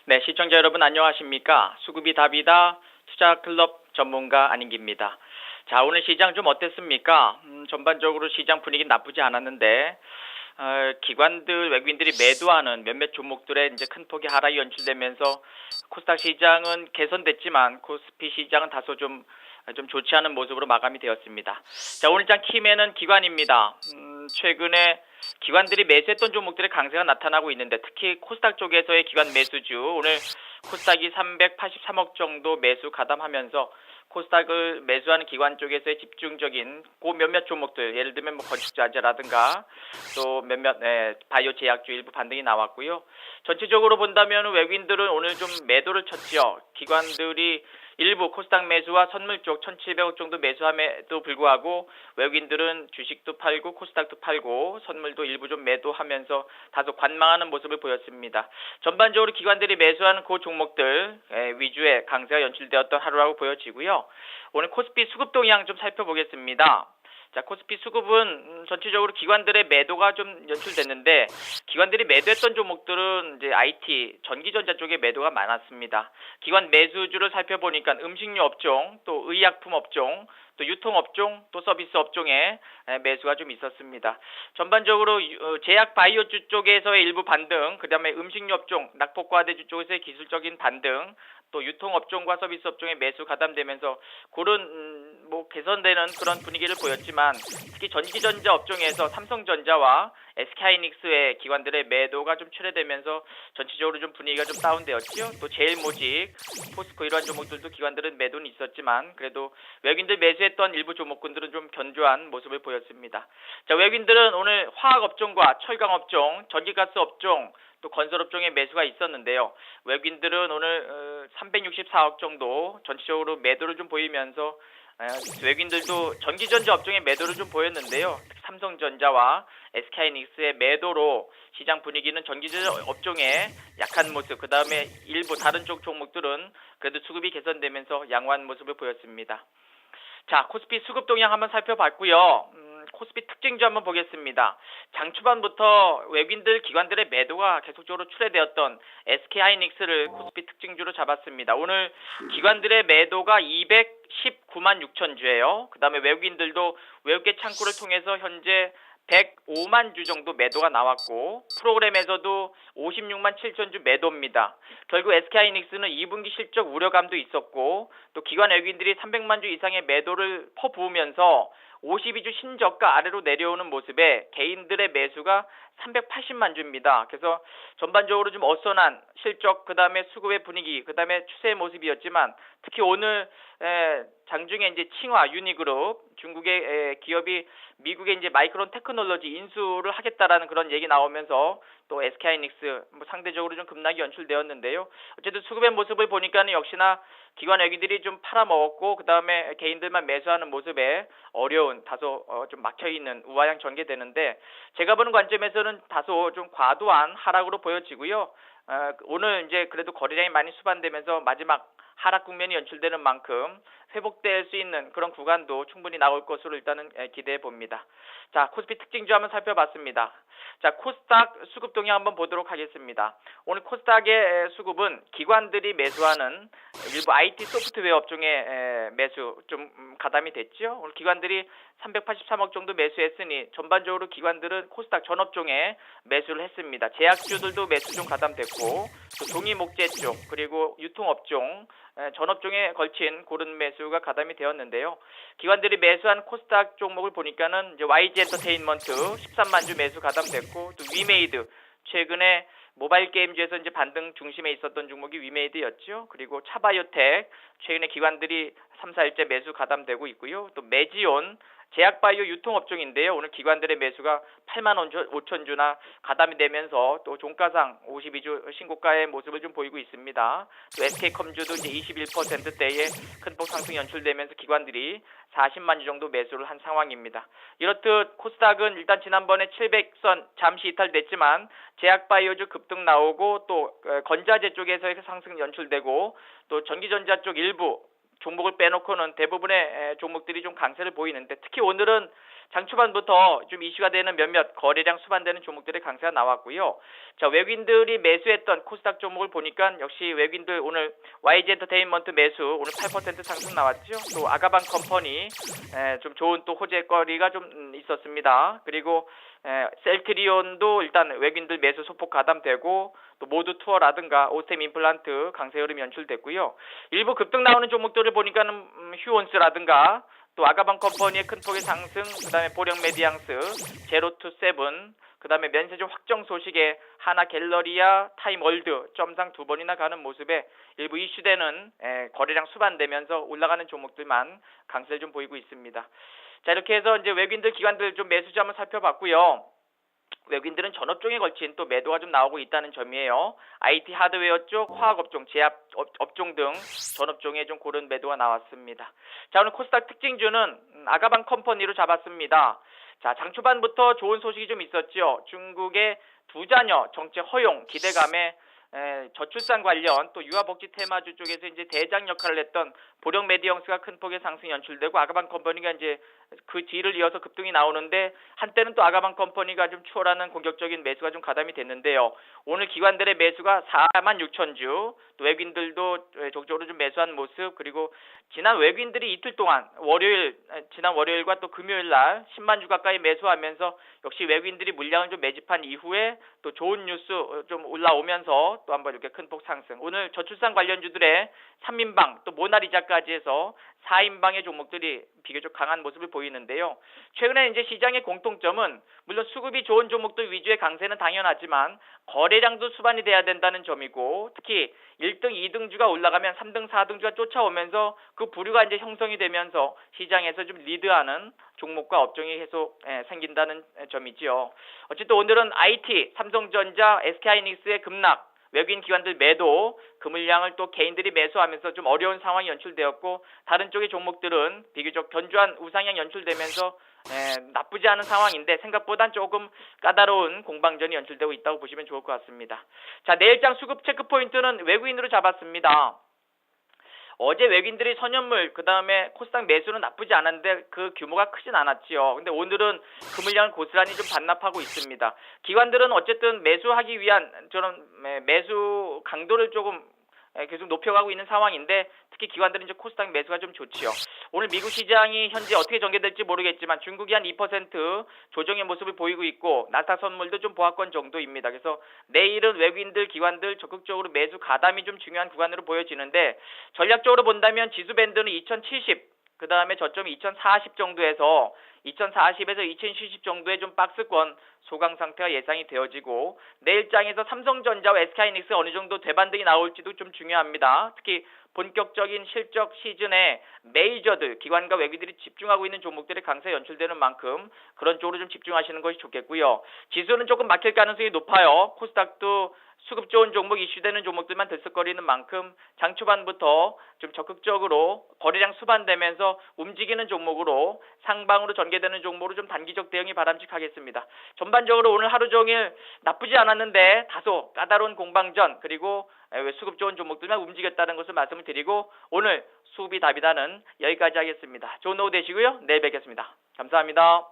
네, 시청자 여러분 안녕하십니까? 수급이 답이다 투자클럽 전문가 안인기입니다. 자, 오늘 시장 좀 어땠습니까? 전반적으로 시장 분위기 나쁘지 않았는데 기관들, 외국인들이 매도하는 몇몇 종목들의 이제 큰 폭의 하락이 연출되면서 코스닥 시장은 개선됐지만 코스피 시장은 다소 좀 좋지 않은 모습으로 마감이 되었습니다. 자, 오늘 장 키맨은 기관입니다. 최근에 기관들이 매수했던 종목들의 강세가 나타나고 있는데 특히 코스닥 쪽에서의 기관 매수주 오늘 코스닥이 383억 정도 매수 가담하면서 코스닥을 매수하는 기관 쪽에서의 집중적인 그 몇몇 종목들 예를 들면 뭐 건축자재라든가 또 몇몇 바이오 제약주 일부 반등이 나왔고요. 전체적으로 본다면 외국인들은 오늘 좀 매도를 쳤지요. 기관들이 일부 코스닥 매수와 선물 쪽 1,700억 정도 매수함에도 불구하고 외국인들은 주식도 팔고 코스닥도 팔고 선물도 일부 좀 매도하면서 다소 관망하는 모습을 보였습니다. 전반적으로 기관들이 매수하는 그 종목들 위주의 강세가 연출되었던 하루라고 보여지고요. 오늘 코스피 수급 동향 좀 살펴보겠습니다. 자, 코스피 수급은 전체적으로 기관들의 매도가 좀 연출됐는데 기관들이 매도했던 종목들은 이제 IT, 전기전자 쪽에 매도가 많았습니다. 기관 매수주를 살펴보니까 음식료 업종, 또 의약품 업종, 또 유통업종, 또 서비스 업종에 매수가 좀 있었습니다. 전반적으로 제약 바이오주 쪽에서의 일부 반등, 그 다음에 음식료 업종, 낙폭과대주 쪽에서의 기술적인 반등, 또 유통업종과 서비스 업종에 매수 가담되면서 그런 개선되는 그런 분위기를 보였지만 특히 전기전자 업종에서 삼성전자와 SK하이닉스의 기관들의 매도가 좀 출회되면서 전체적으로 좀 분위기가 좀 다운되었지요. 또 제일모직, 포스코 이러한 종목들도 기관들은 매도는 있었지만 그래도 외국인들 매수했던 일부 종목군들은 좀 견조한 모습을 보였습니다. 자, 외국인들은 오늘 화학업종과 철강업종, 전기가스 업종, 또 건설업종에 매수가 있었는데요. 외국인들은 오늘 364억 정도 전체적으로 매도를 좀 보이면서 외국인들도 전기전자 업종에 매도를 좀 보였는데요. 삼성전자와 SK하이닉스의 매도로 시장 분위기는 전기전자 업종에 약한 모습, 그 다음에 일부 다른 쪽 종목들은 그래도 수급이 개선되면서 양호한 모습을 보였습니다. 자, 코스피 수급 동향 한번 살펴봤고요. 코스피 특징주 한번 보겠습니다. 장 초반부터 외국인들 기관들의 매도가 계속적으로 출회되었던 SK하이닉스를 코스피 특징주로 잡았습니다. 오늘 기관들의 매도가 219만 6천 주예요. 그 다음에 외국인들도 외국계 창구를 통해서 현재 105만 주 정도 매도가 나왔고 프로그램에서도 56만 7천 주 매도입니다. 결국 SK하이닉스는 2분기 실적 우려감도 있었고 또 기관 외국인들이 300만 주 이상의 매도를 퍼부으면서 52주 신저가 아래로 내려오는 모습에 개인들의 매수가 380만 주입니다. 그래서 전반적으로 좀 어선한 실적, 그 다음에 수급의 분위기, 그 다음에 추세의 모습이었지만 특히 오늘 장중에 이제 칭화, 유니그룹, 중국의 기업이 미국의 이제 마이크론 테크놀로지 인수를 하겠다라는 그런 얘기 나오면서 또 SK하이닉스 상대적으로 좀 급락이 연출되었는데요. 어쨌든 수급의 모습을 보니까는 역시나 기관 외국인들이 좀 팔아먹었고 그 다음에 개인들만 매수하는 모습에 어려운 다소 좀 막혀있는 우하향 전개되는데 제가 보는 관점에서는 다소 좀 과도한 하락으로 보여지고요. 오늘 이제 그래도 거래량이 많이 수반되면서 마지막 하락 국면이 연출되는 만큼 회복될 수 있는 그런 구간도 충분히 나올 것으로 일단은 기대해 봅니다. 자, 코스피 특징주 한번 살펴봤습니다. 자, 코스닥 수급 동향 한번 보도록 하겠습니다. 오늘 코스닥의 수급은 기관들이 매수하는 일부 IT 소프트웨어 업종에 매수 좀 가담이 됐죠. 오늘 기관들이 383억 정도 매수했으니 전반적으로 기관들은 코스닥 전 업종에 매수를 했습니다. 제약주들도 매수 좀 가담됐고 또 종이 목재 쪽 그리고 유통업종 전업종에 걸친 고른 매수가 가담이 되었는데요. 기관들이 매수한 코스닥 종목을 보니까는 이제 YG 엔터테인먼트 13만 주 매수 가담됐고 또 위메이드 최근에 모바일 게임주에서 이제 반등 중심에 있었던 종목이 위메이드였죠. 그리고 차바이오텍 최근에 기관들이 3, 4일째 매수 가담되고 있고요. 또 메지온 제약바이오 유통업종인데요. 오늘 기관들의 매수가 8만 5천 주나 가담이 되면서 또 종가상 52주 신고가의 모습을 좀 보이고 있습니다. 또 SK컴주도 이제 21%대의 큰 폭 상승 연출되면서 기관들이 40만 주 정도 매수를 한 상황입니다. 이렇듯 코스닥은 일단 지난번에 700선 잠시 이탈됐지만 제약바이오주 급등 나오고 또 건자재 쪽에서의 상승 연출되고 또 전기전자 쪽 일부 종목을 빼놓고는 대부분의 종목들이 좀 강세를 보이는데 특히 오늘은 장 초반부터 좀 이슈가 되는 몇몇 거래량 수반되는 종목들의 강세가 나왔고요. 자, 외국인들이 매수했던 코스닥 종목을 보니까 역시 외국인들 오늘 YG 엔터테인먼트 매수 오늘 8% 상승 나왔죠. 또 아가방 컴퍼니 좀 좋은 또 호재거리가 좀 있었습니다. 그리고 셀트리온도 일단 외국인들 매수 소폭 가담되고 또 모두 투어라든가 오스템 임플란트 강세 흐름이 연출됐고요. 일부 급등 나오는 종목들을 보니까는 휴온스라든가 또 아가방 컴퍼니의 큰 폭의 상승, 그다음에 보령 메디앙스, 제로투 세븐, 그다음에 면세점 확정 소식에 하나 갤러리아, 타임월드 점상 두 번이나 가는 모습에 일부 이슈되는 거래량 수반되면서 올라가는 종목들만 강세를 좀 보이고 있습니다. 자, 이렇게 해서 이제 외국인들 기관들 좀 매수주 한번 살펴봤고요. 외국인들은 전업종에 걸친 또 매도가 좀 나오고 있다는 점이에요. IT 하드웨어 쪽, 화학업종, 제약 업종 등 전업종에 좀 고른 매도가 나왔습니다. 자, 오늘 코스닥 특징주는 아가방 컴퍼니로 잡았습니다. 자, 장 초반부터 좋은 소식이 좀 있었죠. 중국의 두 자녀 정책 허용 기대감에 저출산 관련 또 유아복지 테마주 쪽에서 이제 대장 역할을 했던 보령 메디엉스가 큰 폭의 상승 연출되고 아가방 컴퍼니가 이제 그 뒤를 이어서 급등이 나오는데 한때는 또 아가방 컴퍼니가 좀 추월하는 공격적인 매수가 좀 가담이 됐는데요. 오늘 기관들의 매수가 46,000주, 또 외국인들도 적극적으로 좀 매수한 모습, 그리고 지난 외국인들이 이틀 동안 지난 월요일과 또 금요일 날 10만 주 가까이 매수하면서 역시 외국인들이 물량을 좀 매집한 이후에 또 좋은 뉴스 좀 올라오면서 또 한번 이렇게 큰 폭 상승. 오늘 저출산 관련주들의 3인방 또 모나리자까지 해서 4인방의 종목들이 비교적 강한 모습을 보이는데요. 최근에 이제 시장의 공통점은 물론 수급이 좋은 종목들 위주의 강세는 당연하지만 거래량도 수반이 돼야 된다는 점이고, 특히 1등, 2등주가 올라가면 3등, 4등주가 쫓아오면서 그 부류가 이제 형성이 되면서 시장에서 좀 리드하는 종목과 업종이 계속 생긴다는 점이지요. 어쨌든 오늘은 IT, 삼성전자, SK하이닉스의 급락, 외국인 기관들 매도, 그 물량을 또 개인들이 매수하면서 좀 어려운 상황이 연출되었고, 다른 쪽의 종목들은 비교적 견조한 우상향 연출되면서 나쁘지 않은 상황인데 생각보단 조금 까다로운 공방전이 연출되고 있다고 보시면 좋을 것 같습니다. 자, 내일장 수급 체크 포인트는 외국인으로 잡았습니다. 어제 외국인들이 선현물, 그 다음에 코스닥 매수는 나쁘지 않았는데 그 규모가 크진 않았지요. 근데 오늘은 그 물량을 고스란히 좀 반납하고 있습니다. 기관들은 어쨌든 매수하기 위한 저런 매수 강도를 조금 계속 높여가고 있는 상황인데, 특히 기관들은 이제 코스닥 매수가 좀 좋지요. 오늘 미국 시장이 현재 어떻게 전개될지 모르겠지만 중국이 한 2% 조정의 모습을 보이고 있고 나스닥 선물도 좀 보합권 정도입니다. 그래서 내일은 외국인들 기관들 적극적으로 매수 가담이 좀 중요한 구간으로 보여지는데, 전략적으로 본다면 지수 밴드는 2070, 그 다음에 저점이 2040 정도에서 2040에서 2070 정도의 좀 박스권 소강 상태가 예상이 되어지고, 내일장에서 삼성전자와 SK하이닉스 어느 정도 대반등이 나올지도 좀 중요합니다. 특히 본격적인 실적 시즌에 메이저들, 기관과 외국인들이 집중하고 있는 종목들의 강세 연출되는 만큼 그런 쪽으로 좀 집중하시는 것이 좋겠고요. 지수는 조금 막힐 가능성이 높아요. 코스닥도 수급 좋은 종목, 이슈되는 종목들만 들썩거리는 만큼 장 초반부터 좀 적극적으로 거래량 수반되면서 움직이는 종목으로 상방으로 전개되는 종목으로 좀 단기적 대응이 바람직하겠습니다. 전반적으로 오늘 하루 종일 나쁘지 않았는데 다소 까다로운 공방전, 그리고 수급 좋은 종목들만 움직였다는 것을 말씀을 드리고 오늘 수급이 답이다는 여기까지 하겠습니다. 좋은 오후 되시고요. 내일 뵙겠습니다. 감사합니다.